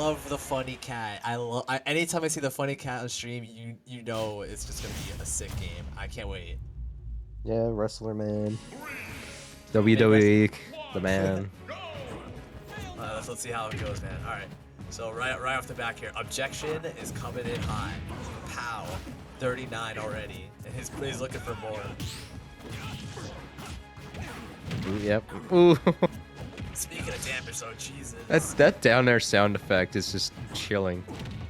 love the funny cat. Anytime I see the funny cat on stream, you know it's just gonna be a sick game. I can't wait. Yeah, wrestler man. Big rest- WWE, the man. let's see how it goes, man. All right. So right off the back here, objection is coming in high. Pow, 39 already, and he's looking for more. Ooh, yep. Ooh. Speaking of damage, though, Jesus. That down there sound effect is just chilling.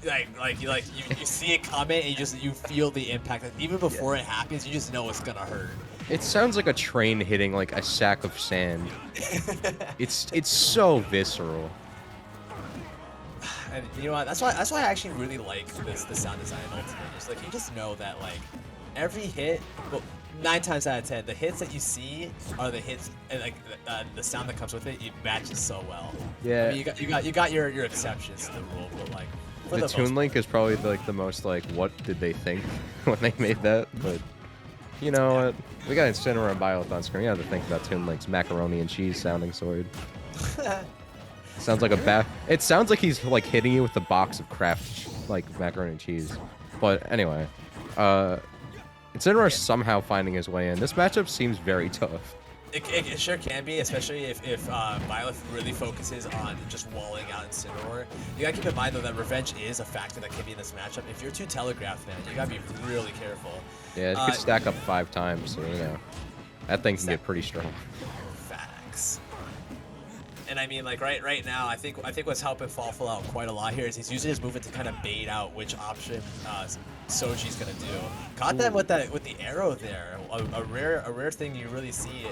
You see it coming and you feel the impact. Like, even before it happens, you just know it's gonna hurt. It sounds like a train hitting like a sack of sand. It's so visceral. And you know what? That's why I actually really like the sound design in Ultimate. It's like you just know that like every hit, well, 9 times out of 10, the hits that you see are the hits, and like the sound that comes with it, it matches so well. Yeah. I mean, you got your exceptions to the rule, but like for The the Toon most Link is probably like the most like what did they think when they made that, but you know what? We got Incineroar and Byleth on screen. You have to think about Toon Link's macaroni and cheese sounding sword. Sounds like a it sounds like he's like hitting you with a box of Kraft like macaroni and cheese. But anyway, Incineroar somehow finding his way in. This matchup seems very tough. It sure can be, especially if Byleth really focuses on just walling out Incineroar. You gotta keep in mind though that revenge is a factor that can be in this matchup. If you're too telegraphed, man, you gotta be really careful. Yeah, it could stack up 5 times, so you know that thing can get pretty strong. Facts. And I mean, like right now, I think what's helping Fawful out quite a lot here is he's using his movement to kind of bait out which option Soji's gonna do. Caught them with the arrow there. A rare thing you really see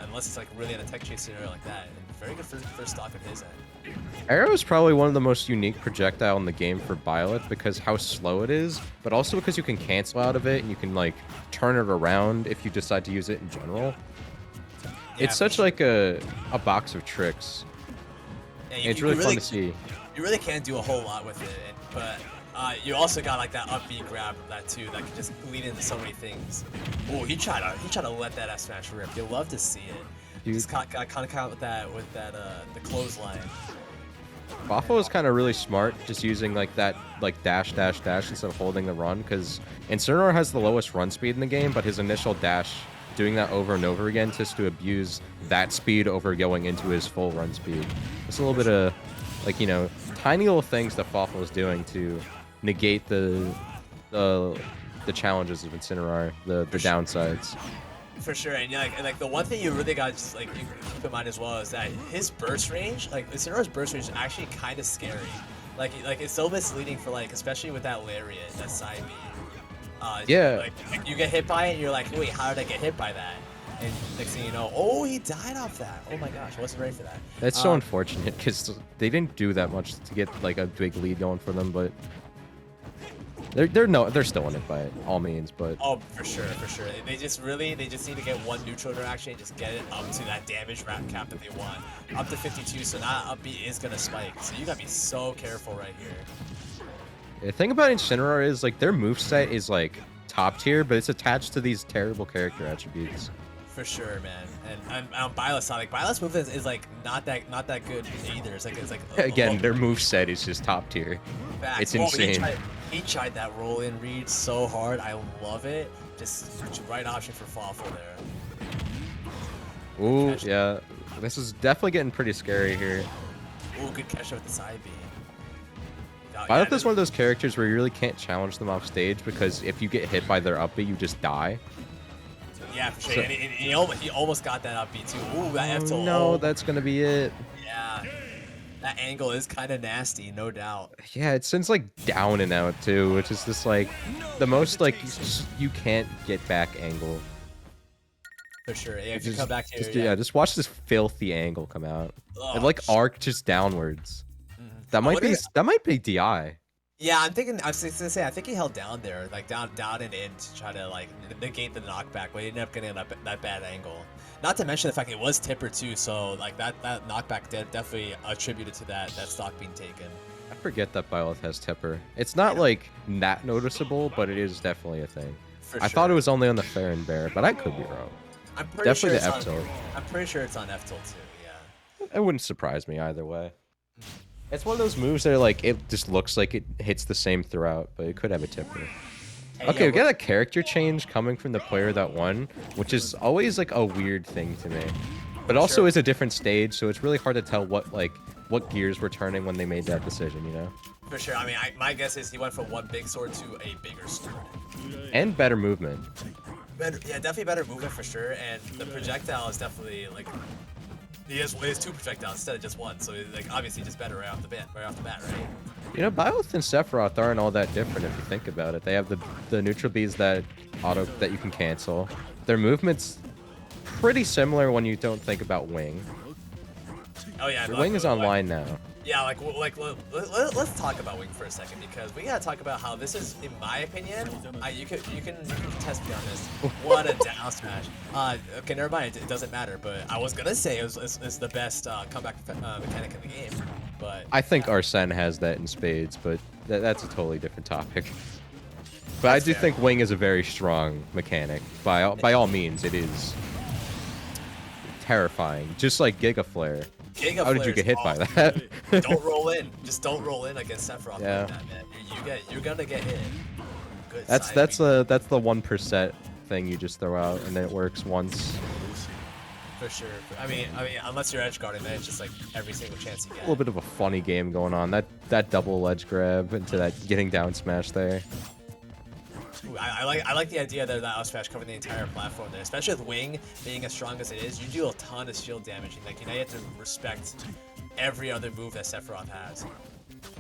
unless it's like really in a tech chase scenario like that. And very good first stock of his end. Arrow is probably one of the most unique projectile in the game for Byleth because how slow it is, but also because you can cancel out of it and you can like turn it around if you decide to use it in general. Yeah, it's such like a box of tricks. Yeah, it's really fun to see. You really can't do a whole lot with it, but you also got like that up B grab of that too that can just lead into so many things. Oh, he tried to let that F smash rip. You'll love to see it. Dude. Just kind of count with that the clothesline. Fawful is kind of really smart, just using like that dash instead of holding the run, because Incineroar has the lowest run speed in the game, but his initial dash, doing that over and over again just to abuse that speed over going into his full run speed. It's a little bit of like, you know, tiny little things that Fawful is doing to negate the challenges of Incineroar, the downsides. For sure, and like the one thing you really got just like you keep in mind as well is that his burst range, like Incineroar's burst range, is actually kind of scary. Like it's so misleading for like, especially with that lariat, that side B. Yeah. Like you get hit by it, and you're like, wait, how did I get hit by that? And next thing you know, oh, he died off that. Oh my gosh, I wasn't ready for that. That's so unfortunate because they didn't do that much to get like a big lead going for them, but they're still in it by all means. But oh, for sure. They just need to get one neutral interaction and just get it up to that damage cap that they want, up to 52. So now up B is gonna spike. So you gotta be so careful right here. The thing about Incineroar is like their moveset is like top tier, but it's attached to these terrible character attributes. For sure, man. And on Byleth's side, like Byleth's movement is like not that good either. It's like again, their moveset is just top tier. Facts. It's insane. He tried that roll in read so hard. I love it. Just right option for Fawful there. Ooh, yeah. This is definitely getting pretty scary here. Ooh, good catch with the side B. Byleth is one of those characters where you really can't challenge them off stage because if you get hit by their up B, you just die. Yeah, for sure. So, and he almost got that up B too. Ooh, that F tilt. No, that's gonna be it. Yeah. That angle is kind of nasty, no doubt. Yeah, it sends like down and out too, which is just like the most like you can't get back angle. For sure. Yeah, if you come back here, yeah, just watch this filthy angle come out. Oh, it like arc just downwards. That might be DI. Yeah, I was gonna say I think he held down there, like down and in to try to like negate the knockback, but he ended up getting that bad angle. Not to mention the fact it was tipper too, so like that knockback definitely attributed to that stock being taken. I forget that Byleth has tipper. It's not like that noticeable, but it is definitely a thing. I thought it was only on the Fair and Bear, but I could be wrong. I'm pretty definitely sure the F tilt. I'm pretty sure it's on F tilt too. Yeah. It wouldn't surprise me either way. It's one of those moves that are like, it just looks like it hits the same throughout, but it could have a tipper. Hey, Okay, yo, we got a character change coming from the player that won, which is always like a weird thing to me. But also sure. is a different stage, so it's really hard to tell what gears were turning when they made that decision, you know? For sure. I mean, my guess is he went from one big sword to a bigger sword. And better movement. Better, yeah, definitely better movement for sure. And the projectile is definitely like he has 2 projectiles instead of just 1. So like obviously just better right off the bat, right? You know, Byleth and Sephiroth aren't all that different if you think about it. They have the neutral bees that you can cancel. Their movement's pretty similar when you don't think about Wing. Oh yeah, Your Wing is online now. Yeah, let's talk about Wing for a second because we gotta talk about how this is, in my opinion, you can test me on this. What a down smash. Okay, never mind. It doesn't matter. But I was gonna say it's the best comeback mechanic in the game. But I think Arsene has that in spades, but that's a totally different topic. But I do think Wing is a very strong mechanic. By all means, it is terrifying, just like Giga Flare. How did you get hit by that? Don't roll in. Just don't roll in against Sephiroth Yeah. like that, man. You're gonna get hit. Good That's side the 1% thing you just throw out, and then it works once. for sure. I mean, unless you're edge guarding, then it's just like every single chance you get. A little bit of a funny game going on. That double edge grab into that getting down smash there. Ooh, I like the idea that up smash covering the entire platform there, especially with Wing being as strong as it is. You do a ton of shield damage, and like you have to respect every other move that Sephiroth has.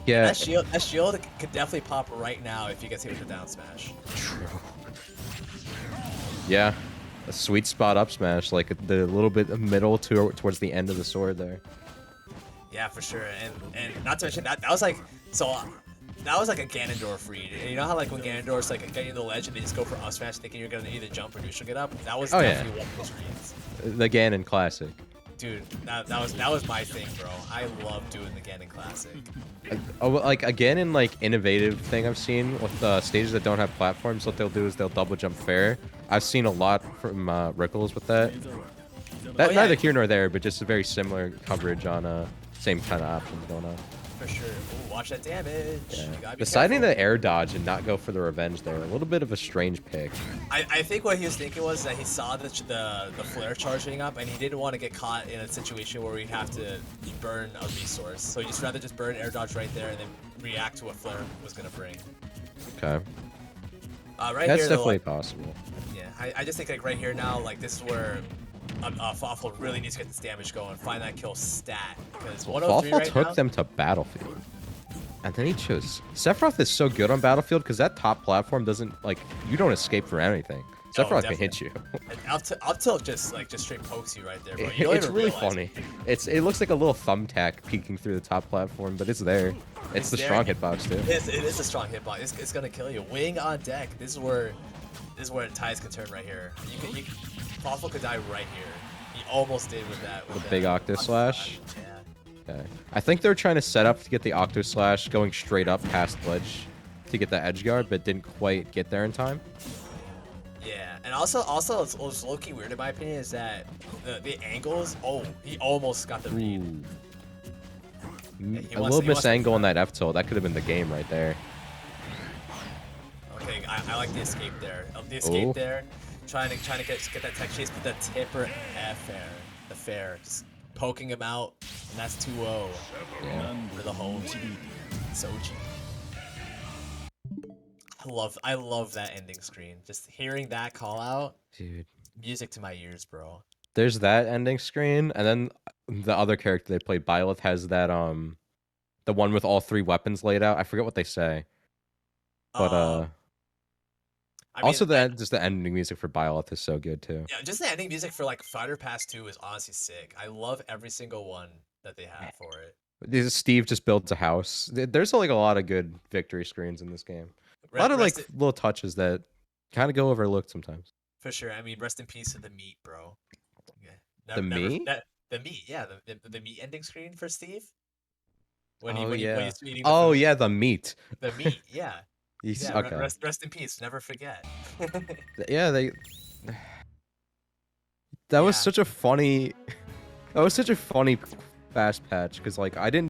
Yeah. That shield could definitely pop right now if he gets hit with the down smash. True. Yeah, a sweet spot up smash, like the little bit middle towards the end of the sword there. Yeah, for sure, and not to mention that was like that was like a Ganondorf read. And you know how like when Ganondorf's like getting the ledge and they just go for up smash thinking you're gonna either jump or neutral get up? That was definitely one of those reads. The Ganon classic. Dude, that was my thing, bro. I love doing the Ganon classic. Like again, in like innovative thing I've seen with stages that don't have platforms, what they'll do is they'll double jump fair. I've seen a lot from Rickles with that. Neither here nor there, but just a very similar coverage on same kind of options going on. For sure. Ooh, watch that damage. Yeah. Deciding to air dodge and not go for the revenge there, a little bit of a strange pick. I think what he was thinking was that he saw the flare charging up and he didn't want to get caught in a situation where he'd have to burn a resource. So he just rather just burn air dodge right there and then react to what flare was gonna bring. Okay. Right That's here, definitely though, possible. Yeah, I just think like right here now, like this is where Fawful really needs to get this damage going, find that kill stat. Because 103 Fawful right took now, them to Battlefield. And then he chose... Sephiroth is so good on Battlefield because that top platform doesn't, like, you don't escape from anything. Sephiroth can hit you. Up tilt just straight pokes you right there, bro. It's really funny. It looks like a little thumbtack peeking through the top platform, but it's there. It's the strong hitbox too. It is a strong hitbox. It's gonna kill you. Wing on deck. This is where ties can turn right here. Fawful could die right here. He almost did with that. With the big Octo Slash. Yeah. Okay. I think they're trying to set up to get the Octo Slash going straight up past ledge to get the edge guard, but didn't quite get there in time. Yeah, and also what's low-key weird in my opinion is that the angles. Oh, he almost got the read. Yeah, A little miss angle on that F tilt. That could have been the game right there. Okay, I like the escape there. The escape there. Trying to get that tech chase, but the tipper the fair, just poking him out, and that's 2-0 for the home Soji. I love that ending screen. Just hearing that call out, dude. Music to my ears, bro. There's that ending screen, and then the other character they played, Byleth, has that the one with all 3 weapons laid out. I forget what they say, but I mean, also just the ending music for Byleth is so good too. Yeah, just the ending music for like Fighter Pass 2 is honestly sick. I love every single one that they have for it. Steve just builds a house. There's like a lot of good victory screens in this game. A lot of like little touches that kind of go overlooked sometimes. For sure. I mean, rest in peace to the meat, bro. Yeah. The meat? The meat, yeah. The meat ending screen for Steve. Yeah, the meat. The meat, yeah. Okay. Rest in peace. Never forget. Yeah, that was such a funny fast patch because like I didn't